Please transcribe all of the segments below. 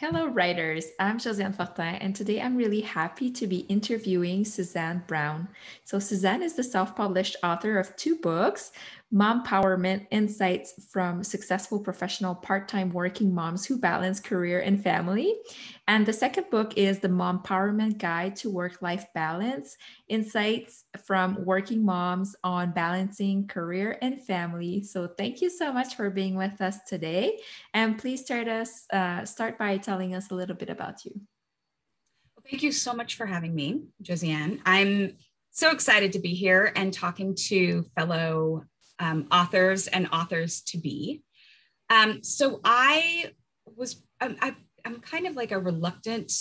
Hello, writers. I'm Josiane Fortin, and today I'm really happy to be interviewing Suzanne Brown. So, Suzanne is the self published author of two books, Mom Powerment Insights from Successful Professional Part Time Working Moms Who Balance Career and Family. And the second book is The Mom Powerment Guide to Work Life Balance Insights from Working Moms on Balancing Career and Family. So, thank you so much for being with us today. And please start by telling us a little bit about you. Well, thank you so much for having me, Josiane. I'm so excited to be here and talking to fellow authors and authors to be. So I'm kind of like a reluctant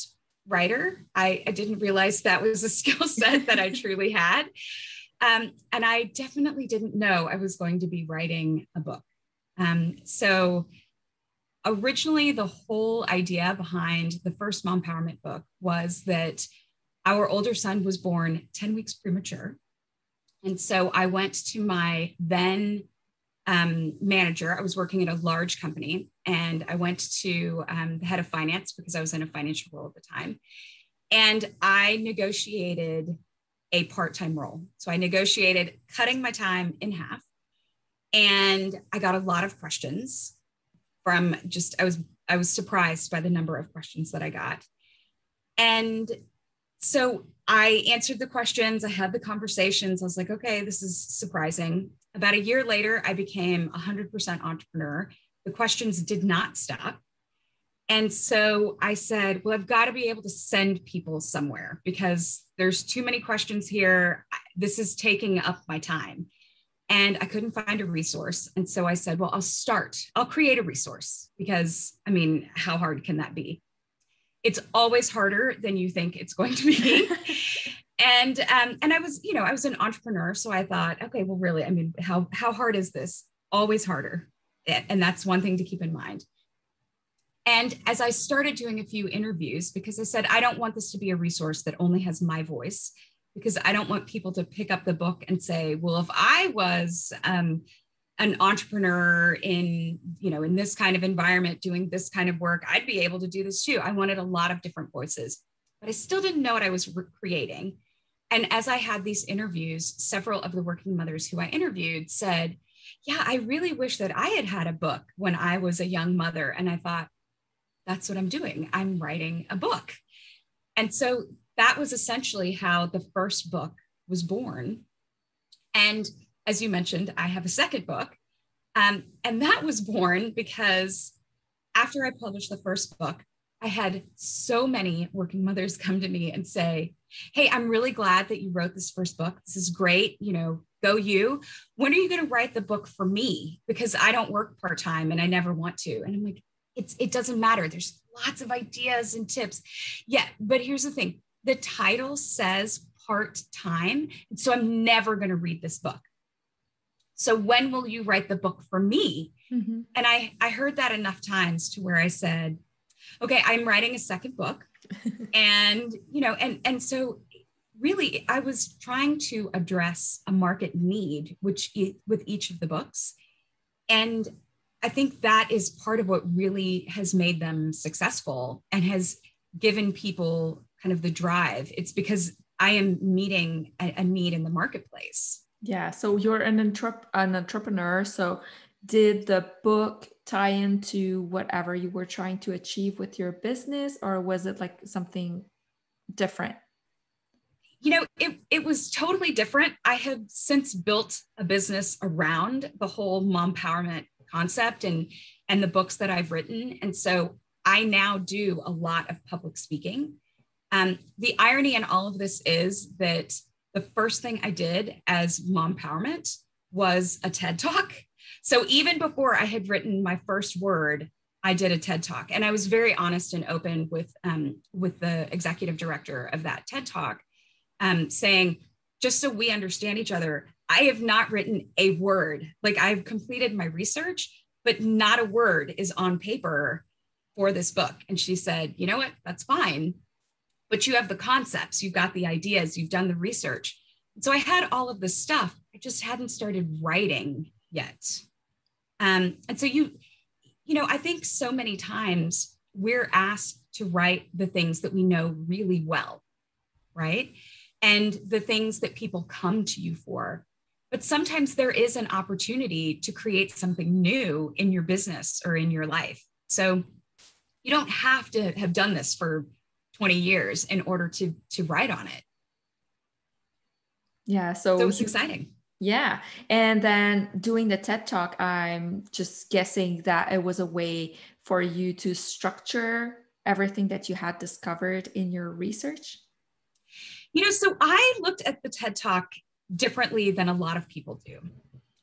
writer. I didn't realize that was a skill set that I truly had. And I definitely didn't know I was going to be writing a book. So originally, the whole idea behind the first Mom Empowerment book was that our older son was born 10 weeks premature. And so I went to my then manager. I was working at a large company, and I went to the head of finance because I was in a financial role at the time. And I negotiated a part-time role. So I negotiated cutting my time in half. And I got a lot of questions from I was surprised by the number of questions that I got. And so I answered the questions, I had the conversations. I was like, okay, this is surprising. About a year later, I became 100% entrepreneur. The questions did not stop. And so I said, well, I've got to be able to send people somewhere because there's too many questions here. This is taking up my time. And I couldn't find a resource. And so I said, well, I'll create a resource because, I mean, how hard can that be? It's always harder than you think it's going to be. And I was an entrepreneur. So I thought, okay, well, really, I mean, how hard is this? Always harder. And that's one thing to keep in mind. And as I started doing a few interviews, because I said, I don't want this to be a resource that only has my voice, because I don't want people to pick up the book and say, well, if I was an entrepreneur in this kind of environment, doing this kind of work, I'd be able to do this too. I wanted a lot of different voices, but I still didn't know what I was creating. And as I had these interviews, several of the working mothers who I interviewed said, yeah, I really wish that I had had a book when I was a young mother. And I thought, that's what I'm doing. I'm writing a book. And so that was essentially how the first book was born. And as you mentioned, I have a second book. And that was born because after I published the first book, I had so many working mothers come to me and say, hey, I'm really glad that you wrote this first book. This is great. Go you. When are you going to write the book for me? Because I don't work part-time and I never want to. And I'm like, it doesn't matter. There's lots of ideas and tips. Yeah, but here's the thing. The title says part-time, so I'm never going to read this book. So when will you write the book for me? Mm-hmm. And I heard that enough times to where I said, okay, I'm writing a second book. And, and so really I was trying to address a market need, with each of the books. And I think that is part of what really has made them successful and has given people kind of the drive. It's because I am meeting a need in the marketplace. Yeah. So you're an entrepreneur. So did the book tie into whatever you were trying to achieve with your business, or was it like something different? It was totally different. I have since built a business around the whole mom empowerment concept and the books that I've written. And so I now do a lot of public speaking. The irony in all of this is that the first thing I did as Mom Empowerment was a TED Talk. So even before I had written my first word, I did a TED Talk. And I was very honest and open with the executive director of that TED Talk, saying, just so we understand each other, I have not written a word. Like, I've completed my research, but not a word is on paper for this book. And she said, you know what, that's fine. But you have the concepts, you've got the ideas, you've done the research. And so I had all of this stuff. I just hadn't started writing yet. And so I think so many times we're asked to write the things that we know really well, right? And the things that people come to you for. But sometimes there is an opportunity to create something new in your business or in your life. So you don't have to have done this for 20 years in order to write on it. Yeah. So it's exciting. Yeah. And then doing the TED Talk, I'm just guessing that it was a way for you to structure everything that you had discovered in your research. So I looked at the TED Talk differently than a lot of people do.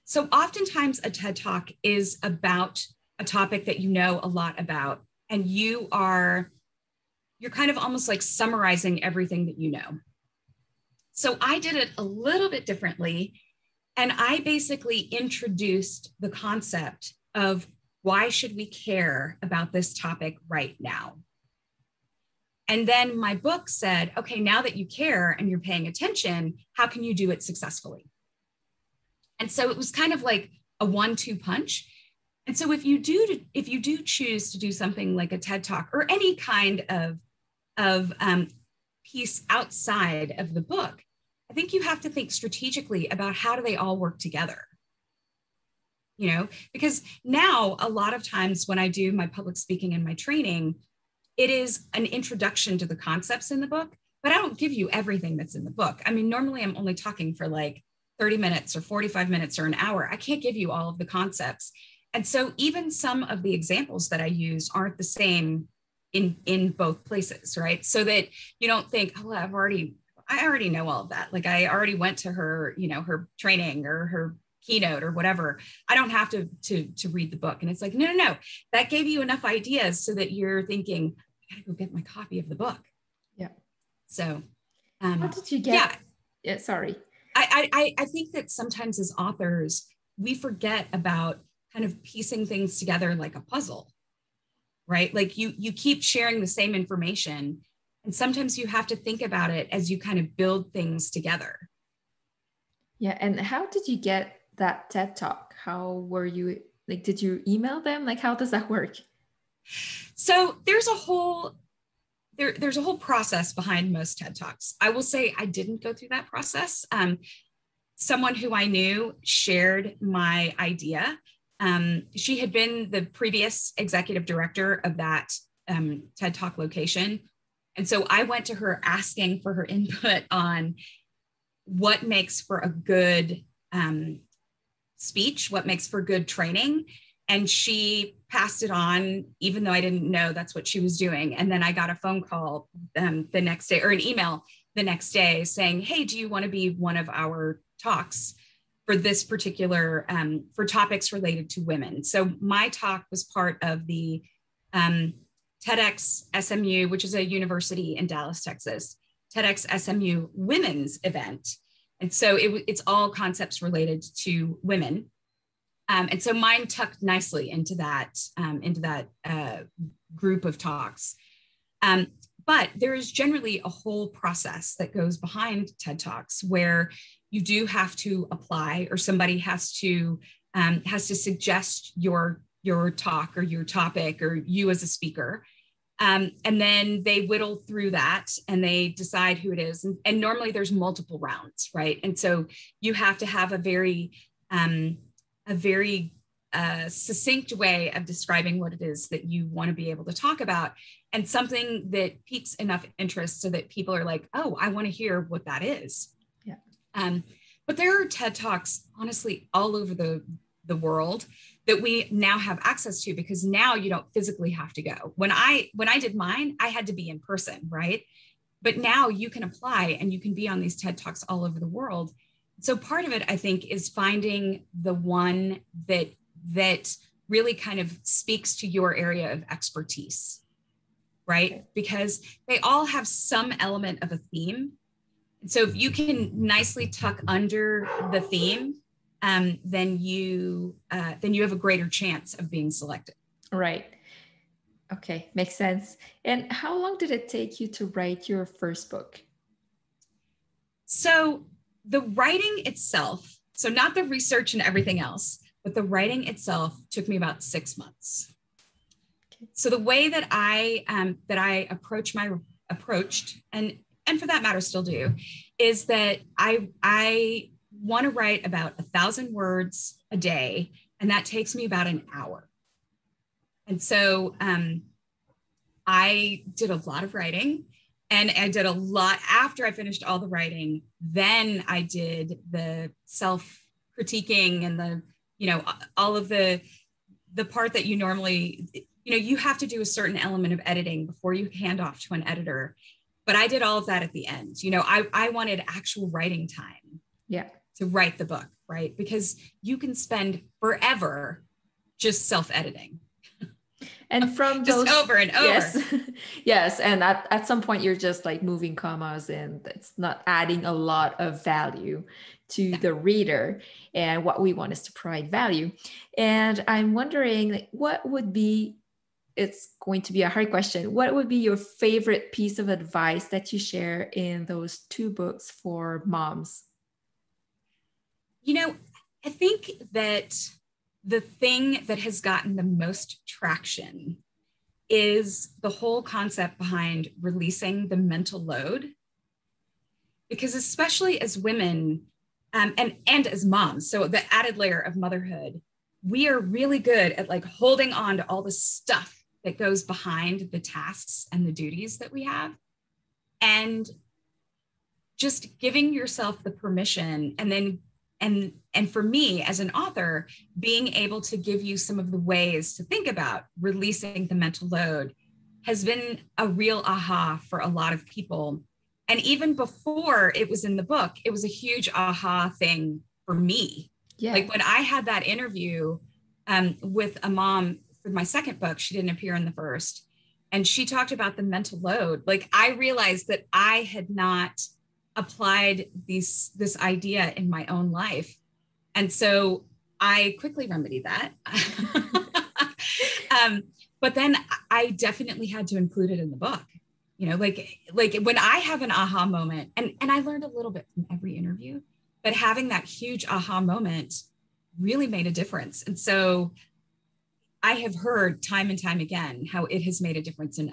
So oftentimes a TED Talk is about a topic that you know a lot about, and you're kind of almost like summarizing everything that you know. So I did it a little bit differently, and I basically introduced the concept of why should we care about this topic right now? And then my book said, okay, now that you care and you're paying attention, how can you do it successfully? And so it was kind of like a 1-2 punch. And so if you do choose to do something like a TED Talk or any kind of piece outside of the book, I think you have to think strategically about how do they all work together? Because now a lot of times when I do my public speaking and my training, it is an introduction to the concepts in the book, but I don't give you everything that's in the book. I mean, normally I'm only talking for like 30 minutes or 45 minutes or an hour. I can't give you all of the concepts. And so even some of the examples that I use aren't the same in both places, right? So that you don't think, oh, I already know all of that. Like I already went to her, her training or her keynote or whatever. I don't have to read the book. And it's like, no. That gave you enough ideas so that you're thinking, I gotta go get my copy of the book. Yeah. So how did you get? Yeah, sorry. I think that sometimes as authors, we forget about kind of piecing things together like a puzzle, right? Like you keep sharing the same information, and sometimes you have to think about it as you kind of build things together. Yeah. And how did you get that TED Talk? How were you, like, did you email them? Like, how does that work? So there's a whole process behind most TED Talks. I will say I didn't go through that process. Someone who I knew shared my idea. She had been the previous executive director of that TED Talk location. And so I went to her asking for her input on what makes for a good speech, what makes for good training. And she passed it on, even though I didn't know that's what she was doing. And then I got a phone call the next day, or an email the next day saying, hey, do you want to be one of our talks for this particular, for topics related to women? So my talk was part of the TEDx SMU, which is a university in Dallas, Texas, TEDx SMU women's event. And so it's all concepts related to women. And so mine tucked nicely into that group of talks. But there is generally a whole process that goes behind TED Talks where you do have to apply, or somebody has to suggest your talk or your topic or you as a speaker. And then they whittle through that and they decide who it is. And normally there's multiple rounds, right? And so you have to have a very succinct way of describing what it is that you want to be able to talk about, and something that piques enough interest so that people are like, oh, I want to hear what that is. Yeah. But there are TED Talks, honestly, all over the world that we now have access to, because now you don't physically have to go. When I did mine, I had to be in person, right? But now you can apply and you can be on these TED Talks all over the world. So part of it, I think, is finding the one that really kind of speaks to your area of expertise, right? Because they all have some element of a theme. So if you can nicely tuck under the theme, then you have a greater chance of being selected. Right. Okay, makes sense. And how long did it take you to write your first book? So the writing itself, so not the research and everything else, but the writing itself took me about 6 months. So the way that I approached and for that matter still do, is that I want to write about 1,000 words a day, and that takes me about an hour. And so I did a lot of writing, and I did a lot after I finished all the writing. Then I did the self-critiquing and the, all of the part that you normally, you have to do a certain element of editing before you hand off to an editor. But I did all of that at the end. I wanted actual writing time to write the book, right? Because you can spend forever just self-editing. And from just those over and over. Yes. Yes. And at some point you're just like moving commas, and it's not adding a lot of value to the reader. And what we want is to provide value. And I'm wondering, like, it's going to be a hard question. What would be your favorite piece of advice that you share in those 2 books for moms? I think that the thing that has gotten the most traction is the whole concept behind releasing the mental load. Because especially as women and as moms, so the added layer of motherhood, we are really good at like holding on to all the stuff that goes behind the tasks and the duties that we have. And just giving yourself the permission, and then and for me as an author, being able to give you some of the ways to think about releasing the mental load has been a real aha for a lot of people. And even before it was in the book, it was a huge aha thing for me. Yeah. Like when I had that interview with a mom for my second book, she didn't appear in the first, and she talked about the mental load. Like I realized that I had not applied this idea in my own life. And so I quickly remedied that. But then I definitely had to include it in the book. Like when I have an aha moment, and I learned a little bit from every interview, but having that huge aha moment really made a difference. And so I have heard time and time again how it has made a difference in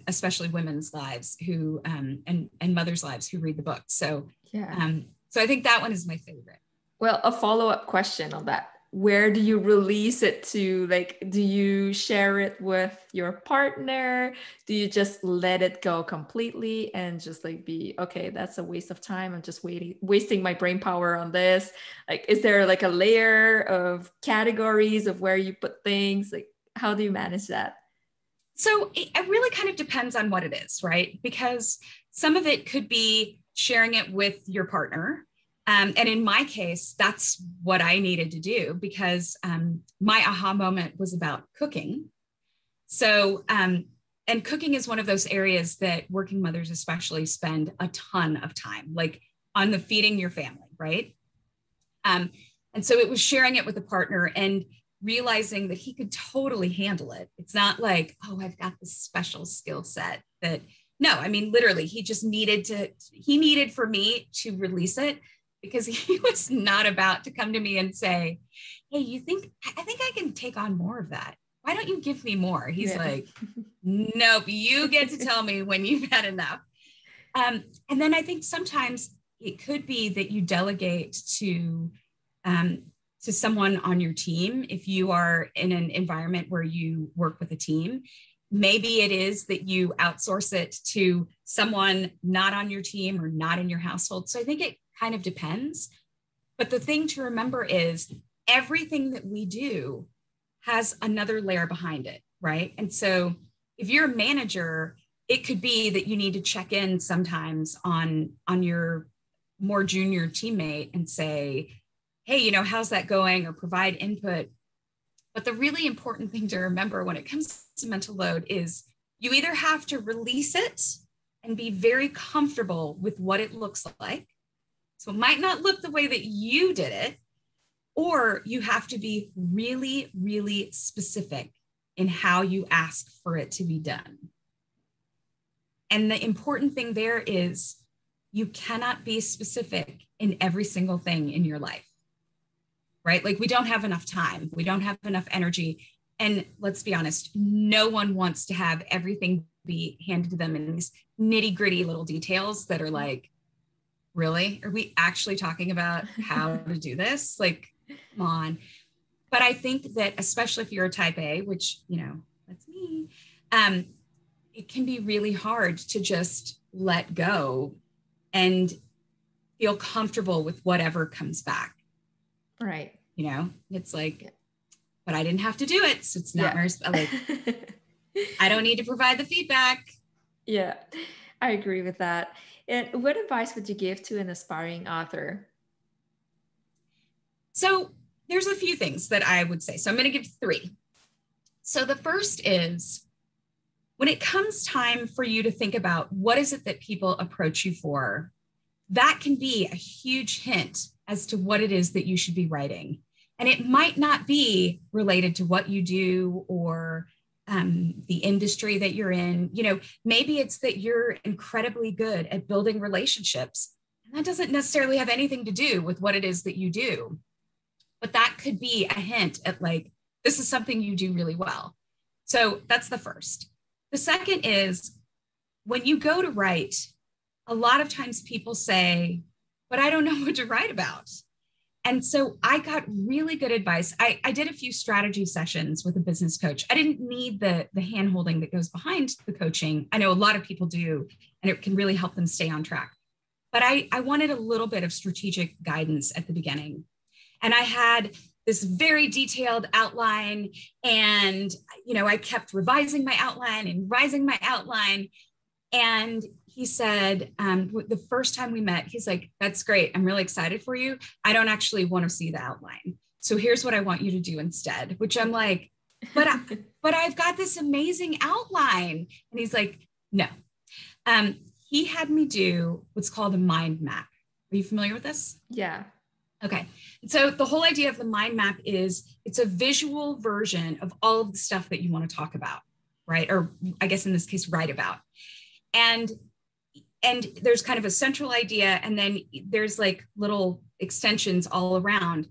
especially women's lives who and mothers' lives who read the book. So so I think that one is my favorite. Well, a follow-up question on that. Where do you release it to? Like, do you share it with your partner? Do you just let it go completely and just like okay, that's a waste of time. I'm just wasting my brain power on this. Like, is there like a layer of categories of where you put things? Like, how do you manage that? So it really kind of depends on what it is, right? Because some of it could be sharing it with your partner. And in my case, that's what I needed to do, because my aha moment was about cooking. So, and cooking is one of those areas that working mothers especially spend a ton of time, like on the feeding your family, right? And so it was sharing it with a partner and realizing that he could totally handle it. It's not like, oh, I've got this special skill set that, no, I mean, literally, he needed for me to release it, because he was not about to come to me and say, hey, I think I can take on more of that. Why don't you give me more? He's like, nope, you get to tell me when you've had enough. And then I think sometimes it could be that you delegate to someone on your team. If you are in an environment where you work with a team, maybe it is that you outsource it to someone not on your team or not in your household. So I think it kind of depends. But the thing to remember is everything that we do has another layer behind it, right? And so if you're a manager, it could be that you need to check in sometimes on your more junior teammate and say, hey, how's that going? Or provide input. But the really important thing to remember when it comes to mental load is you either have to release it and be very comfortable with what it looks like. So it might not look the way that you did it, or you have to be really, really specific in how you ask for it to be done. And the important thing there is you cannot be specific in every single thing in your life, right? Like we don't have enough time. We don't have enough energy. And let's be honest, no one wants to have everything be handed to them in these nitty gritty little details that are like, really? Are we actually talking about how to do this? Like, come on. But I think that especially if you're a type A, which, that's me, it can be really hard to just let go and feel comfortable with whatever comes back. Right. It's like, but I didn't have to do it. So it's not like, I don't need to provide the feedback. Yeah, I agree with that. And what advice would you give to an aspiring author? So there's a few things that I would say. So I'm going to give 3. So the first is, when it comes time for you to think about what is it that people approach you for, that can be a huge hint as to what it is that you should be writing. And it might not be related to what you do or the industry that you're in. Maybe it's that you're incredibly good at building relationships. And that doesn't necessarily have anything to do with what it is that you do. But that could be a hint at like, this is something you do really well. So that's the first. The second is, when you go to write, a lot of times people say, but I don't know what to write about. And so I got really good advice. I did a few strategy sessions with a business coach. I didn't need the hand-holding that goes behind the coaching. I know a lot of people do, and it can really help them stay on track. But I wanted a little bit of strategic guidance at the beginning. And I had this very detailed outline, and I kept revising my outline and revising my outline. And he said, the first time we met, he's like, that's great. I'm really excited for you. I don't actually want to see the outline. So here's what I want you to do instead, which I'm like, but I've got this amazing outline. And he's like, no. He had me do what's called a mind map. Are you familiar with this? Yeah. Okay. So the whole idea of the mind map is it's a visual version of all of the stuff that you want to talk about, right? Or I guess in this case, write about. And there's kind of a central idea, and then there's like little extensions all around.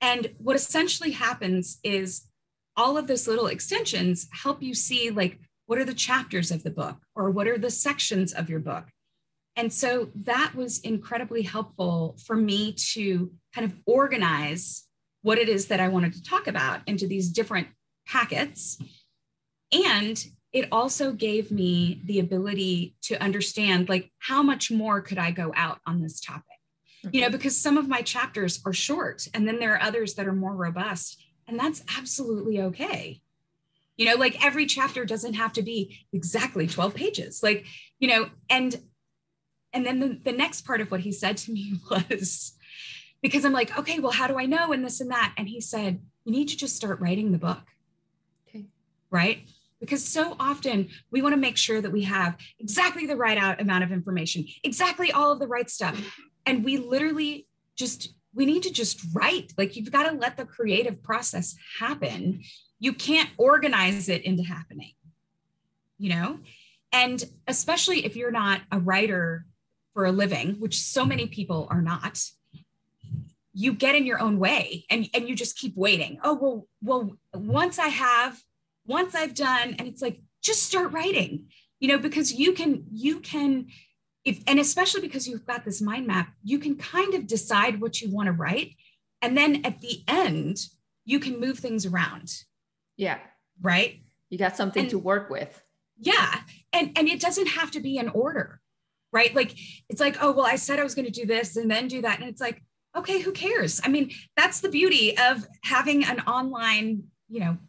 And what essentially happens is all of those little extensions help you see like, what are the chapters of the book, or what are the sections of your book? And so that was incredibly helpful for me to kind of organize what it is that I wanted to talk about into these different packets. And it also gave me the ability to understand, like, how much more could I go out on this topic? Okay. Because some of my chapters are short, and then there are others that are more robust, and that's absolutely okay. Like every chapter doesn't have to be exactly 12 pages, and then the next part of what he said to me was, because I'm like, okay, well, how do I know? And this and that. And he said, you need to just start writing the book. Okay. Right? Because so often we want to make sure that we have exactly the right amount of information, exactly all of the right stuff. And we literally we need to just write. Like, you've got to let the creative process happen. You can't organize it into happening, And especially if you're not a writer for a living, which so many people are not, you get in your own way and you just keep waiting. Oh, well, once I've done, and it's like, just start writing, because you can, and especially because you've got this mind map, you can kind of decide what you want to write. And then at the end, you can move things around. Yeah. Right. You got something to work with. Yeah. And it doesn't have to be in order, right? Like, it's like, oh, well, I said I was going to do this and then do that. And it's like, okay, who cares? I mean, that's the beauty of having an online,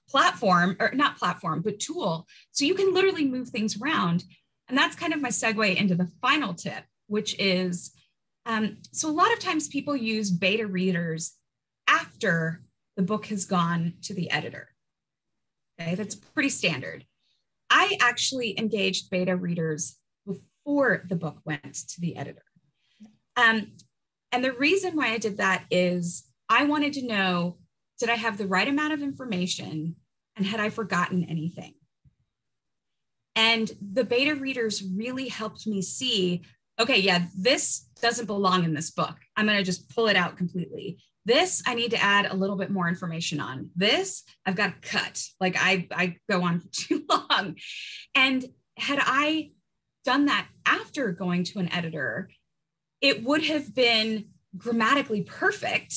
platform, or not platform, but tool. So you can literally move things around. And that's kind of my segue into the final tip, which is, so a lot of times people use beta readers after the book has gone to the editor. Okay, that's pretty standard. I actually engaged beta readers before the book went to the editor. And the reason why I did that is I wanted to know, did I have the right amount of information, and had I forgotten anything? And the beta readers really helped me see, okay, yeah, this doesn't belong in this book. I'm going to just pull it out completely. This I need to add a little bit more information on. This I've got to cut. Like I go on for too long. And had I done that after going to an editor, it would have been grammatically perfect,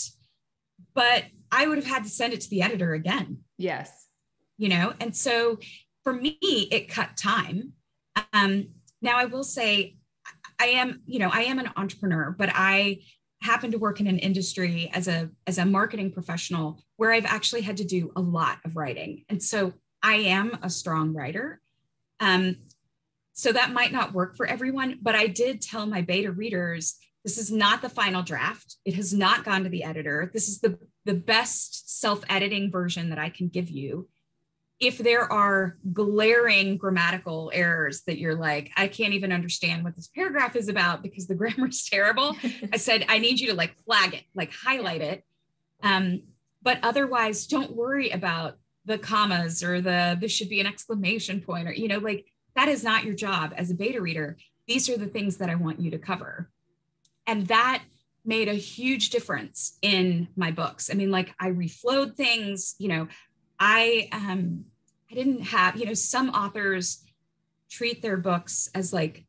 but I would have had to send it to the editor again. Yes. And so for me, it cut time. Now I will say I am an entrepreneur, but I happen to work in an industry as a marketing professional where I've actually had to do a lot of writing. And so I am a strong writer. So that might not work for everyone, but I did tell my beta readers, this is not the final draft. It has not gone to the editor. This is the best self-editing version that I can give you. If there are glaring grammatical errors that you're like, I can't even understand what this paragraph is about because the grammar is terrible, I said, I need you to like flag it, like highlight it. But otherwise, don't worry about the commas or this should be an exclamation point or, like that is not your job as a beta reader. These are the things that I want you to cover. And that made a huge difference in my books. I mean, like I reflowed things, I didn't have, some authors treat their books as like,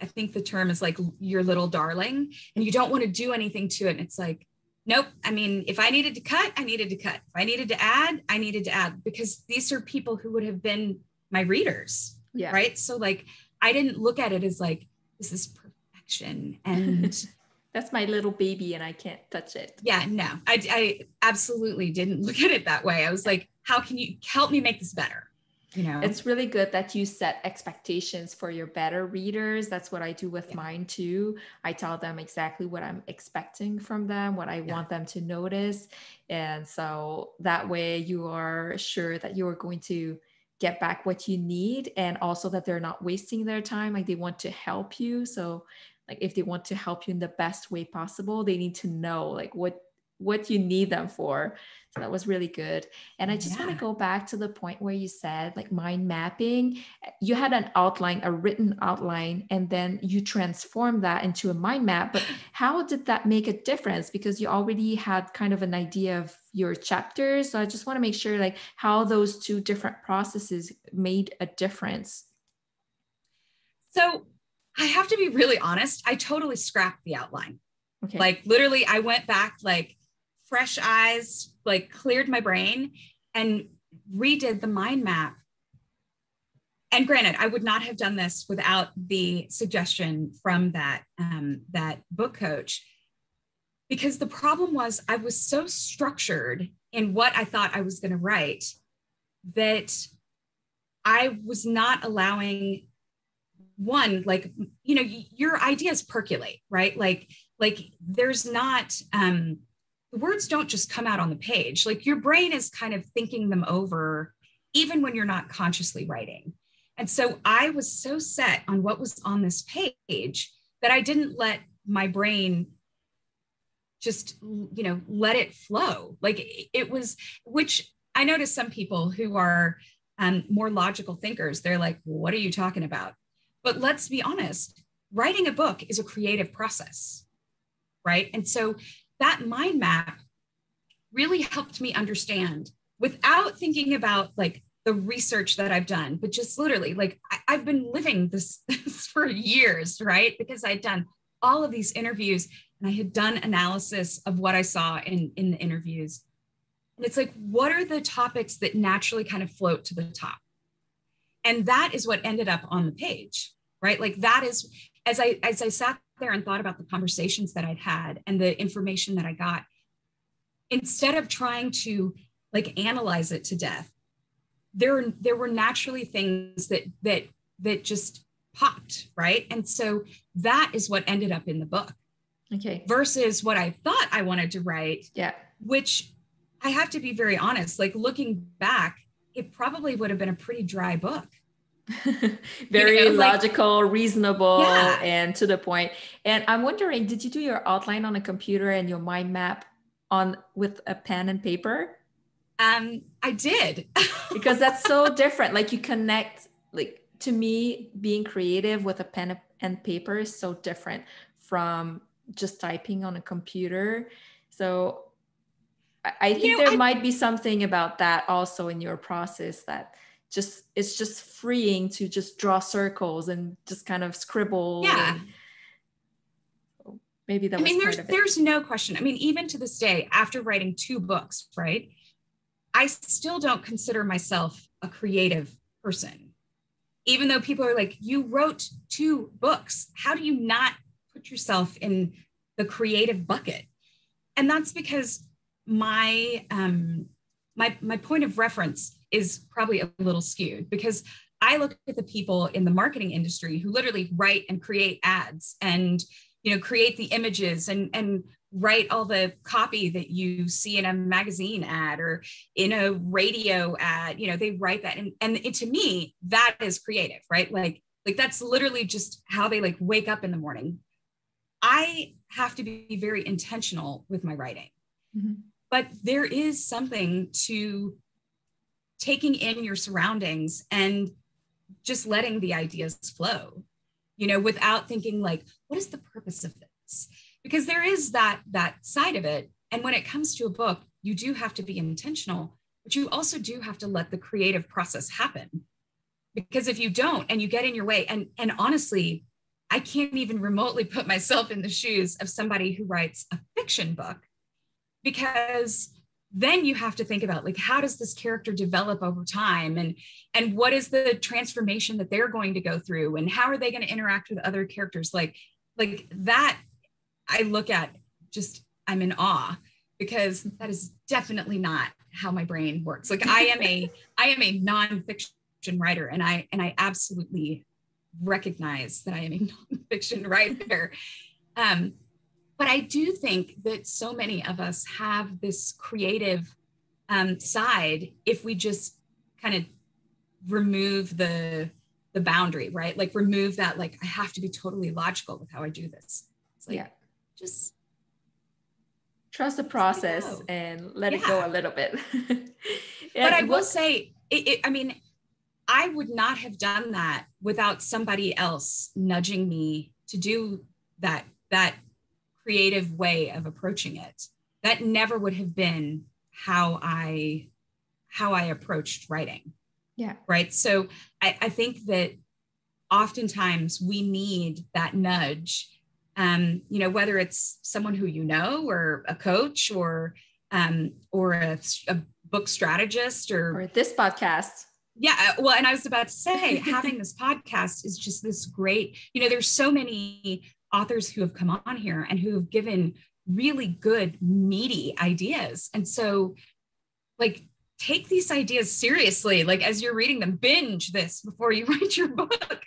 I think the term is like your little darling, and you don't want to do anything to it. And it's like, nope. I mean, if I needed to cut, I needed to cut. If I needed to add, I needed to add, because these are people who would have been my readers. Yeah. Right. So like, I didn't look at it as like, this is perfection. And that's my little baby and I can't touch it. Yeah, no, I absolutely didn't look at it that way. I was like, how can you help me make this better? It's really good that you set expectations for your better readers. That's what I do with mine too. I tell them exactly what I'm expecting from them, what I want them to notice. And so that way you are sure that you are going to get back what you need, and also that they're not wasting their time. Like they want to help you. So like if they want to help you in the best way possible, they need to know like what you need them for. So that was really good. And I just want to go back to the point where you said like mind mapping. You had an outline, a written outline, and then you transformed that into a mind map. But how did that make a difference? Because you already had kind of an idea of your chapters. So I just want to make sure like how those two different processes made a difference. So I have to be really honest. I totally scrapped the outline. Okay. Like literally I went back, like fresh eyes, like cleared my brain and redid the mind map. And granted, I would not have done this without the suggestion from that book coach, because the problem was I was so structured in what I thought I was going to write that I was not allowing one, like, your ideas percolate, right? Like there's not, the words don't just come out on the page. Like your brain is kind of thinking them over, even when you're not consciously writing. And so I was so set on what was on this page that I didn't let my brain just, let it flow. Like it was, which I noticed some people who are more logical thinkers, they're like, what are you talking about? But let's be honest, writing a book is a creative process, right? And so that mind map really helped me understand, without thinking about like the research that I've done, but just literally like I've been living this for years, right? Because I'd done all of these interviews and I had done analysis of what I saw in the interviews. And it's like, what are the topics that naturally kind of float to the top? And that is what ended up on the page, right? Like that is, as I sat there and thought about the conversations that I'd had and the information that I got, instead of trying to like analyze it to death, there were naturally things that just popped, right? And so that is what ended up in the book. Okay. Versus what I thought I wanted to write. Yeah. Which I have to be very honest, like looking back, it probably would have been a pretty dry book. Very logical, reasonable, and to the point. And I'm wondering, did you do your outline on a computer and your mind map with a pen and paper? I did. Because that's so different. Like you connect, like to me, being creative with a pen and paper is so different from just typing on a computer. So I think there might be something about that also in your process, that it's just freeing to just draw circles and just kind of scribble. Yeah. Maybe that was part of it. There's no question. I mean, even to this day, after writing 2 books, right, I still don't consider myself a creative person. Even though people are like, you wrote 2 books. How do you not put yourself in the creative bucket? And that's because my point of reference is probably a little skewed, because I look at the people in the marketing industry who literally write and create ads and, you know, create the images and write all the copy that you see in a magazine ad or in a radio ad. You know, they write that. And to me, that is creative, right? Like that's literally just how they like wake up in the morning. I have to be very intentional with my writing. Mm-hmm. But there is something to taking in your surroundings and just letting the ideas flow, you know, without thinking like, what is the purpose of this? Because there is that side of it. And when it comes to a book, you do have to be intentional, but you also do have to let the creative process happen. Because if you don't, and you get in your way, and honestly, I can't even remotely put myself in the shoes of somebody who writes a fiction book, because then you have to think about like, how does this character develop over time? And what is the transformation that they're going to go through? And how are they going to interact with other characters? Like that, I look at just, I'm in awe, because that is definitely not how my brain works. Like I am a nonfiction writer, and I absolutely recognize that I am a nonfiction writer. But I do think that so many of us have this creative side if we just kind of remove the boundary, right? Like remove that, like, I have to be totally logical with how I do this. It's like, just trust the process and let it go a little bit. But I will say, I mean, I would not have done that without somebody else nudging me to do that creative way of approaching it. That never would have been how I approached writing. Yeah. Right. So I think that oftentimes we need that nudge, you know, whether it's someone who, you know, or a coach or a book strategist or this podcast. Yeah. Well, and I was about to say, having this podcast is just this great, you know, there's so many authors who have come on here and who have given really good, meaty ideas. And so, like, take these ideas seriously. Like, as you're reading them, binge this before you write your book,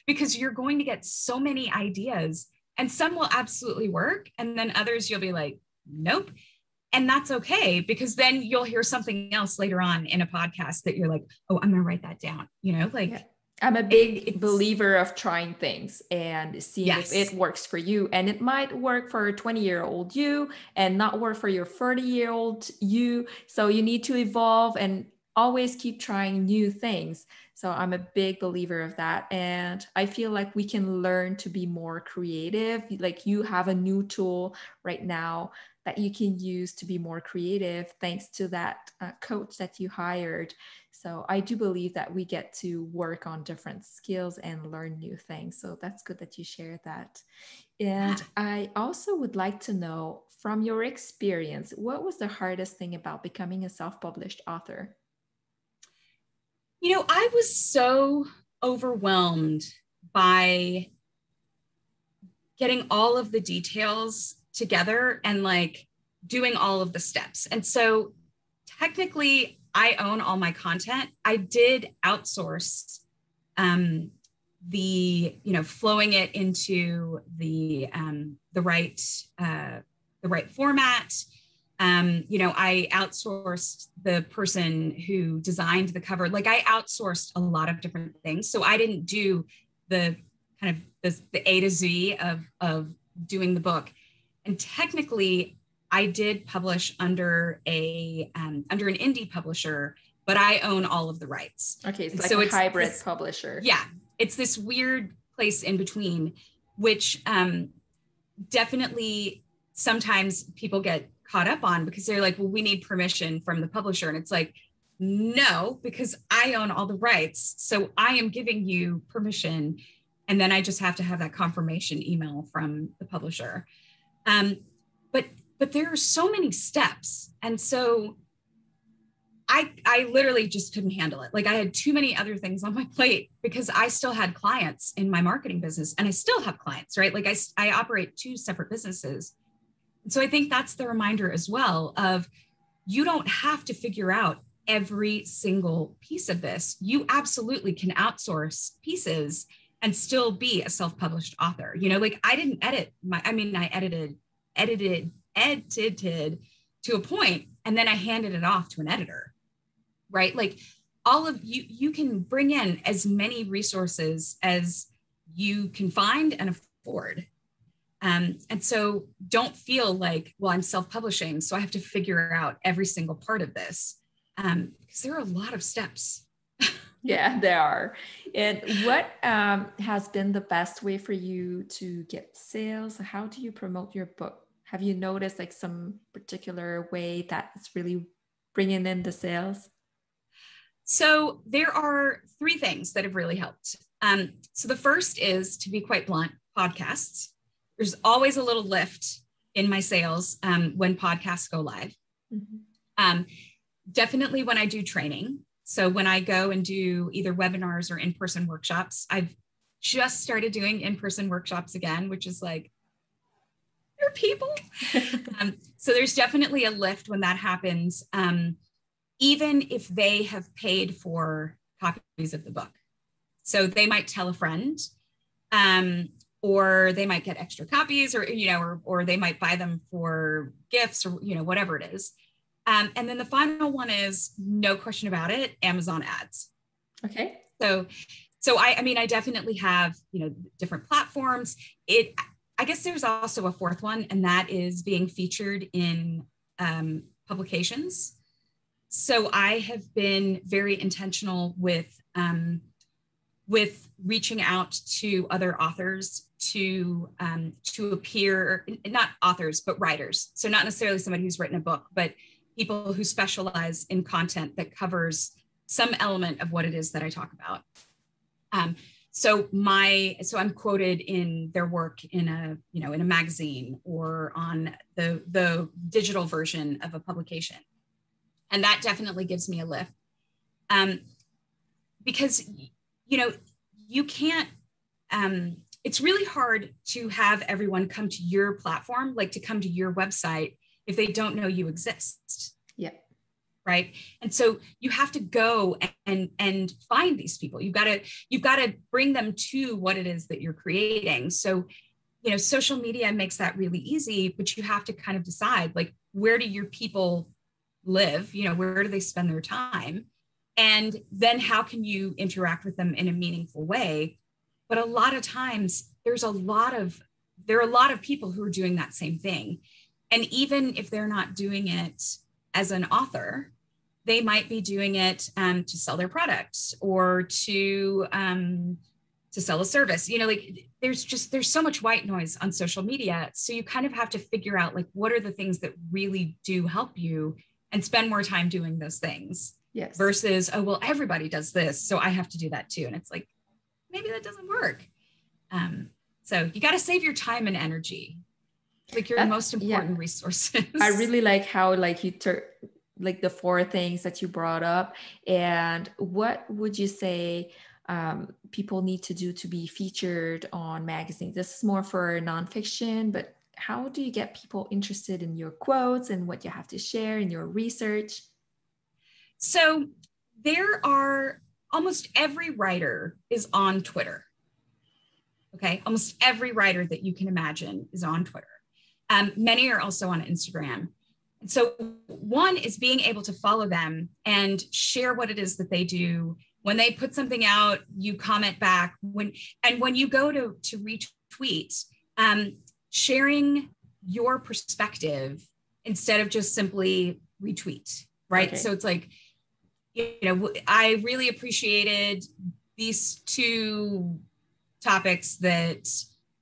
because you're going to get so many ideas, and some will absolutely work. And then others you'll be like, nope. And that's okay, because then you'll hear something else later on in a podcast that you're like, oh, I'm going to write that down. You know, like, yeah. I'm a big believer of trying things and seeing if it works for you. And it might work for a 20-year-old you and not work for your 30-year-old you. So you need to evolve and always keep trying new things. So I'm a big believer of that. And I feel like we can learn to be more creative. Like, you have a new tool right now that you can use to be more creative, thanks to that coach that you hired. So I do believe that we get to work on different skills and learn new things. So that's good that you shared that. And I also would like to know, from your experience, what was the hardest thing about becoming a self-published author? You know, I was so overwhelmed by getting all of the details together and like doing all of the steps. And so technically I own all my content. I did outsource flowing it into the right format. I outsourced the person who designed the cover. Like, I outsourced a lot of different things. So I didn't do the kind of the A to Z of doing the book. And technically, I did publish under an indie publisher, but I own all of the rights. Okay, so it's a hybrid publisher. Yeah, it's this weird place in between, which definitely sometimes people get caught up on, because they're like, well, we need permission from the publisher. And it's like, no, because I own all the rights. So I am giving you permission. And then I just have to have that confirmation email from the publisher. But there are so many steps. And so I literally just couldn't handle it. Like, I had too many other things on my plate, because I still had clients in my marketing business, and I still have clients, right? Like I operate 2 separate businesses. And so I think that's the reminder as well of, you don't have to figure out every single piece of this. You absolutely can outsource pieces and still be a self-published author. You know, like, I didn't edit I edited to a point, and then I handed it off to an editor, right? Like, all of you can bring in as many resources as you can find and afford. And so don't feel like, well, I'm self-publishing, so I have to figure out every single part of this, because there are a lot of steps. Yeah, there are. And what has been the best way for you to get sales? How do you promote your book? Have you noticed like some particular way that it's really bringing in the sales? So there are 3 things that have really helped. So the first is, to be quite blunt, podcasts. There's always a little lift in my sales when podcasts go live. Mm-hmm. Definitely when I do training. So when I go and do either webinars or in-person workshops, I've just started doing in-person workshops again, which is like, there are people. So there's definitely a lift when that happens, even if they have paid for copies of the book. So they might tell a friend, or they might get extra copies, or, you know, or they might buy them for gifts, or, you know, whatever it is. And then the final one is, no question about it, Amazon ads. Okay. So I mean, I definitely have, you know, different platforms. I guess there's also a 4th one, and that is being featured in publications. So I have been very intentional with reaching out to other authors to appear, not authors, but writers. So not necessarily somebody who's written a book, but people who specialize in content that covers some element of what it is that I talk about. So I'm quoted in their work in a magazine, or on the digital version of a publication. And that definitely gives me a lift. Because, you know, you can't, it's really hard to have everyone come to your platform, like to come to your website, if they don't know you exist. Yeah. Right. And so you have to go and find these people. You've got to bring them to what it is that you're creating. So, you know, social media makes that really easy, but you have to kind of decide, like, where do your people live? You know, where do they spend their time? And then how can you interact with them in a meaningful way? But a lot of times there are a lot of people who are doing that same thing. And even if they're not doing it as an author, they might be doing it to sell their products, or to sell a service. You know, like, there's so much white noise on social media. So you kind of have to figure out, like, what are the things that really do help you, and spend more time doing those things. Yes. Versus, oh, well, everybody does this, so I have to do that too. And it's like, maybe that doesn't work. So you got to save your time and energy, like your most important resources. I really like how, like, you like the 4 things that you brought up. And what would you say people need to do to be featured on magazines? This is more for nonfiction, but how do you get people interested in your quotes and what you have to share in your research? So there are, almost every writer is on Twitter. Okay. Almost every writer that you can imagine is on Twitter. Many are also on Instagram. And so one is being able to follow them and share what it is that they do. When they put something out, you comment back. When you go to retweet, sharing your perspective instead of just simply retweet, right? Okay. So it's like, you know, I really appreciated these 2 topics that,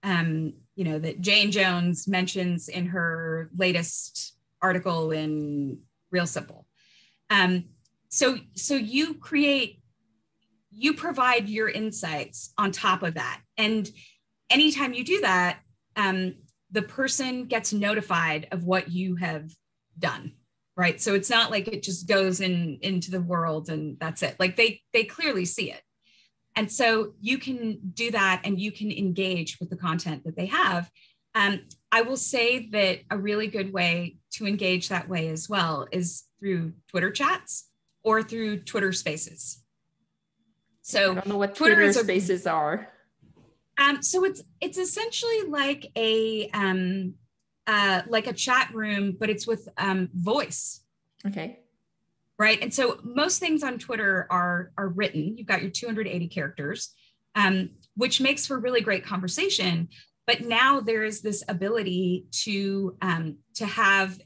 you know, that Jane Jones mentions in her latest article in Real Simple. So you provide your insights on top of that. And anytime you do that, the person gets notified of what you have done, right? So it's not like it just goes into the world and that's it. Like they clearly see it. And so you can do that and you can engage with the content that they have. I will say that a really good way to engage that way as well is through Twitter chats or through Twitter Spaces. So I don't know what Twitter Spaces are. So it's essentially like a chat room, but it's with voice. Okay. Right. And so most things on Twitter are written. You've got your 280 characters, which makes for really great conversation. But now there is this ability to have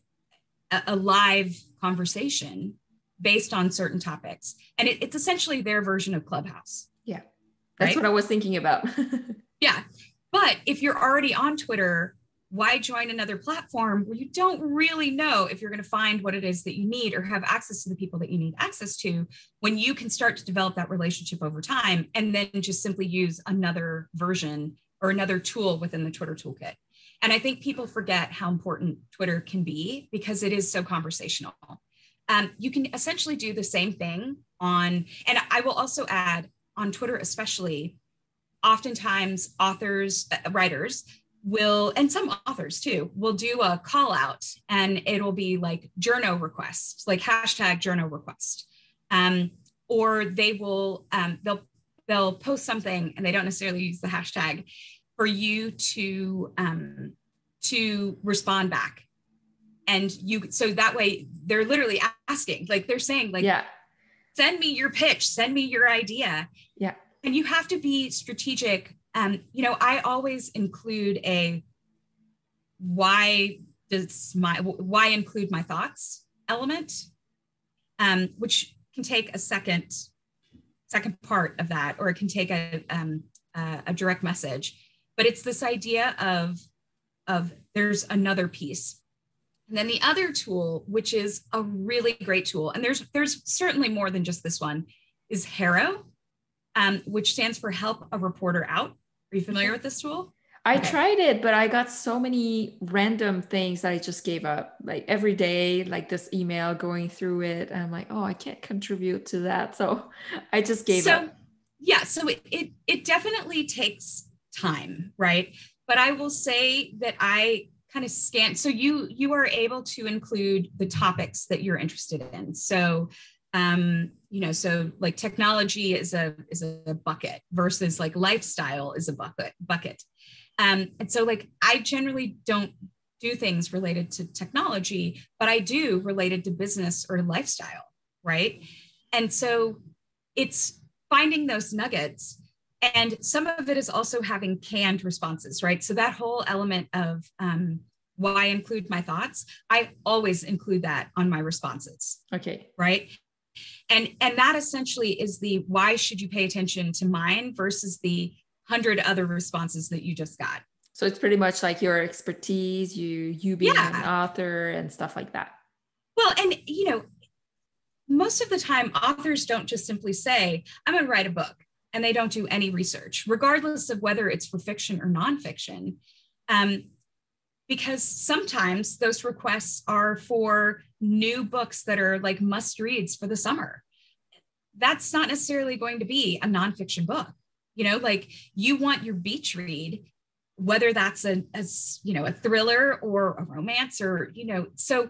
a live conversation based on certain topics. And it's essentially their version of Clubhouse. Yeah, that's right? What I was thinking about. Yeah. But if you're already on Twitter, why join another platform where you don't really know if you're going to find what it is that you need or have access to the people that you need access to, when you can start to develop that relationship over time and then just simply use another version or another tool within the Twitter toolkit. And I think people forget how important Twitter can be because it is so conversational. You can essentially do the same thing and I will also add on Twitter, especially, oftentimes authors, writers will, and some authors too, will do a call out and it'll be like journo request, like hashtag journo request. Or they will, they'll post something and they don't necessarily use the hashtag for you to respond back. And so that way they're literally asking, like they're saying like, yeah, send me your pitch, send me your idea. Yeah. And you have to be strategic. I always include a why include my thoughts element, which can take a second part of that, or it can take a direct message. But it's this idea of there's another piece. And then the other tool, which is a really great tool, and there's certainly more than just this one, is HARO, which stands for Help a Reporter Out. Are you familiar with this tool? I tried it, but I got so many random things that I just gave up. Like every day, like this email going through it. And I'm like, oh, I can't contribute to that. So I just gave up. Yeah, so it definitely takes time, right? But I will say that I kind of scan. So you are able to include the topics that you're interested in. So so like technology is a bucket versus like lifestyle is a bucket. And so like I generally don't do things related to technology, but I do related to business or lifestyle, right? And so it's finding those nuggets. And some of it is also having canned responses, right? So that whole element of why include my thoughts, I always include that on my responses. Okay. Right. And that essentially is the why should you pay attention to mine versus the 100 other responses that you just got. So it's pretty much like your expertise, you being an author and stuff like that. Well, and most of the time authors don't just simply say, I'm going to write a book, and they don't do any research, regardless of whether it's for fiction or nonfiction. Because sometimes those requests are for new books that are like must reads for the summer. That's not necessarily going to be a nonfiction book. Like you want your beach read, whether that's a thriller or a romance or, so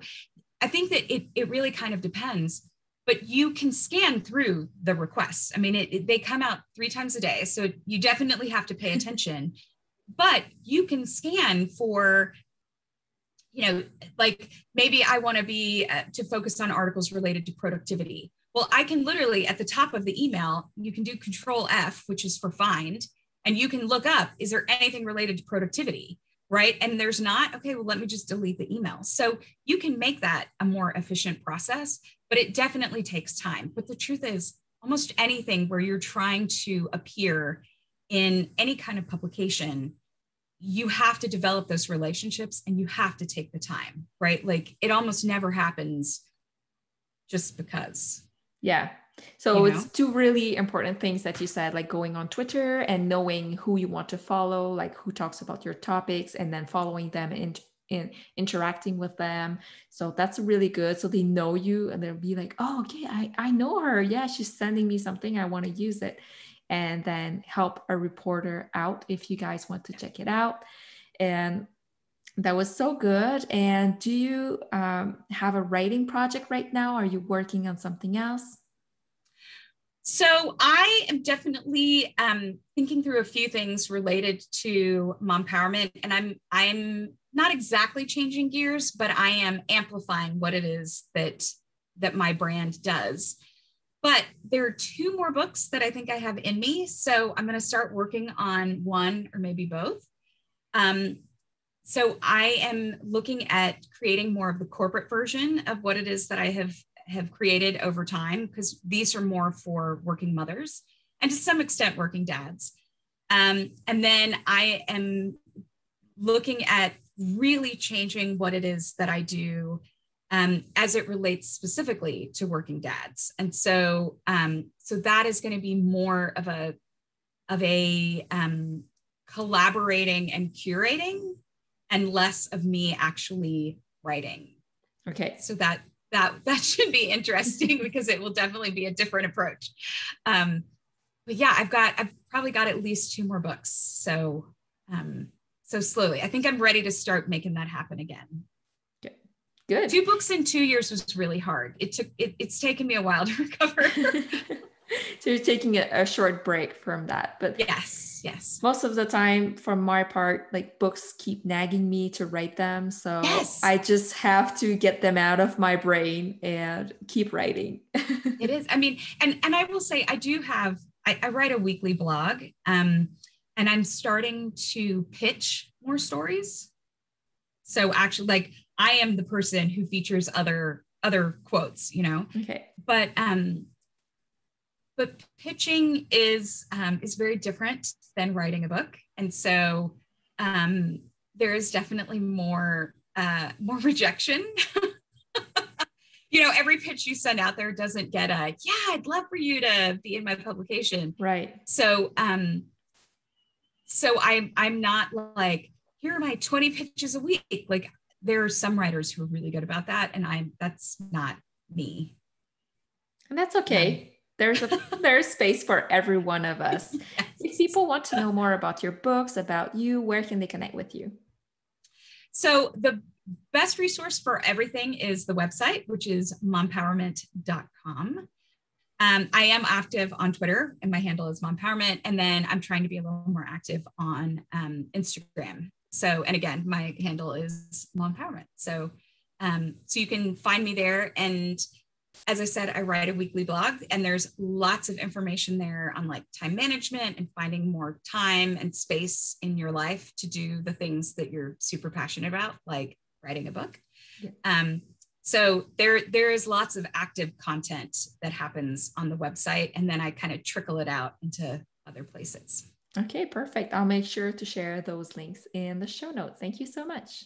I think that it really kind of depends, but you can scan through the requests. I mean, they come out 3 times a day. So you definitely have to pay attention, but you can scan for, like maybe I want to be to focus on articles related to productivity. Well, I can literally at the top of the email, you can do Control F, which is for find, and you can look up, is there anything related to productivity, right? And there's not, okay, well, let me just delete the email. So you can make that a more efficient process, but it definitely takes time. But the truth is almost anything where you're trying to appear in any kind of publication, you have to develop those relationships and you have to take the time, right? Like it almost never happens just because. Yeah. So it's two really important things that you said, like going on Twitter and knowing who you want to follow, like who talks about your topics, and then following them and interacting with them. So that's really good. So they know you and they'll be like, oh, okay, I know her. Yeah, she's sending me something. I want to use it. And then help a reporter out if you guys want to check it out. And that was so good. And do you have a writing project right now? Are you working on something else? So I am definitely thinking through a few things related to mom empowerment, and I'm not exactly changing gears, but I am amplifying what it is that my brand does. But there are 2 more books that I think I have in me, so I'm going to start working on one or maybe both. So I am looking at creating more of the corporate version of what it is that I have created over time, because these are more for working mothers and to some extent working dads. And then I am looking at really changing what it is that I do as it relates specifically to working dads. And so that is going to be more of a collaborating and curating, and less of me actually writing. Okay. So that should be interesting because it will definitely be a different approach. But yeah, I've probably got at least 2 more books. So slowly, I think I'm ready to start making that happen again. Good. 2 books in 2 years was really hard. It's taken me a while to recover. So you're taking a short break from that, but yes. Most of the time, from my part, like books keep nagging me to write them, so yes. I just have to get them out of my brain and keep writing. It is. I mean, and I will say, I write a weekly blog, and I'm starting to pitch more stories. So actually, like, I am the person who features other quotes, Okay. But pitching is very different than writing a book, and so there is definitely more rejection. Every pitch you send out there doesn't get I'd love for you to be in my publication, right? So I'm not like, here are my 20 pitches a week. Like, there are some writers who are really good about that, and that's not me. And that's okay. There's space for every one of us. Yes. If people want to know more about your books, about you, where can they connect with you? So the best resource for everything is the website, which is momempowerment.com. I am active on Twitter, and my handle is momempowerment. And then I'm trying to be a little more active on Instagram. So, and again, my handle is momempowerment. So you can find me there. And as I said, I write a weekly blog, and there's lots of information there on like time management and finding more time and space in your life to do the things that you're super passionate about, like writing a book. Yeah. So there is lots of active content that happens on the website, and then I kind of trickle it out into other places. Okay, perfect. I'll make sure to share those links in the show notes. Thank you so much.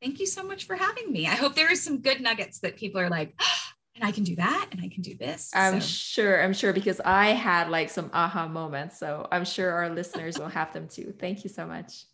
Thank you so much for having me. I hope there is some good nuggets that people are like, oh, and I can do that, and I can do this. I'm sure, because I had like some aha moments. So I'm sure our listeners will have them too. Thank you so much.